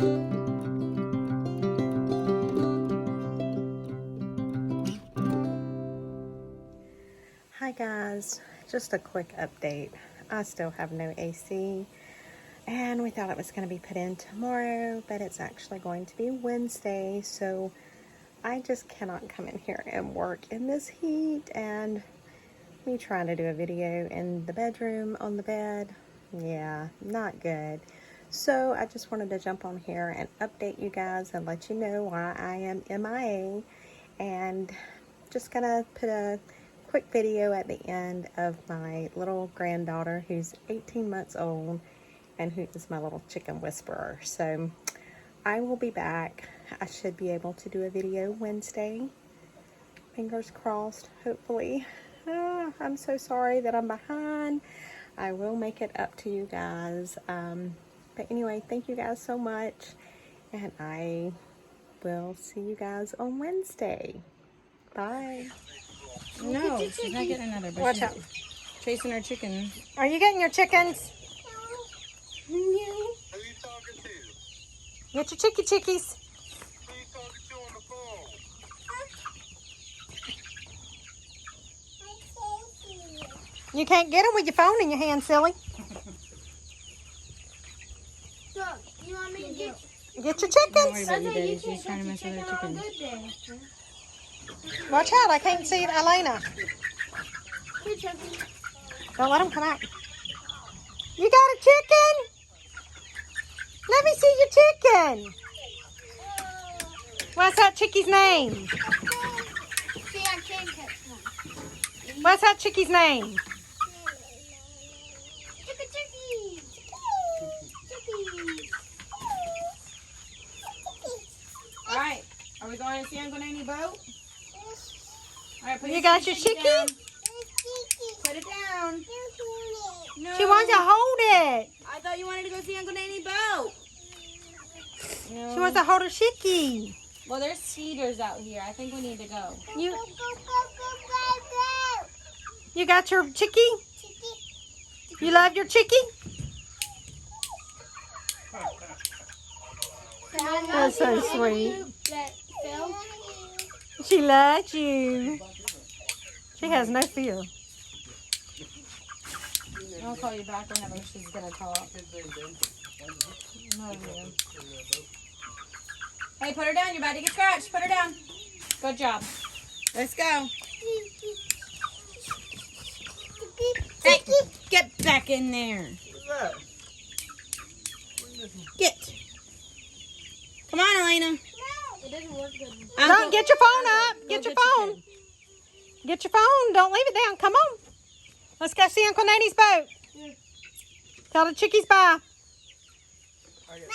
Hi guys, just a quick update. I still have no AC and we thought it was going to be put in tomorrow, but it's actually going to be Wednesday, so I just cannot come in here and work in this heat, and me trying to do a video in the bedroom on the bed, yeah, not good. So I just wanted to jump on here and update you guys and let you know why I am MIA, and just gonna put a quick video at the end of my little granddaughter who's 18 months old and who is my little chicken whisperer. So I will be back. I should be able to do a video Wednesday. Fingers crossed, hopefully. I'm so sorry that I'm behind. I will make it up to you guys. But anyway, thank you guys so much, and I will see you guys on Wednesday. Bye. No, she's not getting another. But Watch out. Chasing her chicken. Are you getting your chickens? No. Who you talking to? Get your chickies. Who you talking to on the phone? You can't get them with your phone in your hand, silly. Look, you want me to get Get your Don't chickens. worry about you, Daddy. She's trying to mess with her on a chicken. good day? Watch out, I can't see it, Elena. Here, Chucky. Don't let them come out. You got a chicken? Let me see your chicken. What's that chickie's name? See, I can't catch one. What's that chickie's name? Chicky. All right. Are we going to see Uncle Nanny boat? All right. Put You got your chicken chickie? down. Put it down. No. She wants to hold it. I thought you wanted to go see Uncle Nanny boat. No. She wants to hold her chickie. Well, there's cedars out here. I think we need to go. You got your chickie? You love your chickie? That's so sweet. She loves you. She has no fear. I'll call you back whenever she's gonna talk. No, no. Hey, put her down. You're about to get scratched. Put her down. Good job. Let's go. Hey, get back in there. Get. Come on, Elena. It doesn't work good. Don't get your phone up. Go Get your get your phone. kid. Get your phone. Don't leave it down. Come on. Let's go see Uncle Nanny's boat. Tell the chickies bye. I got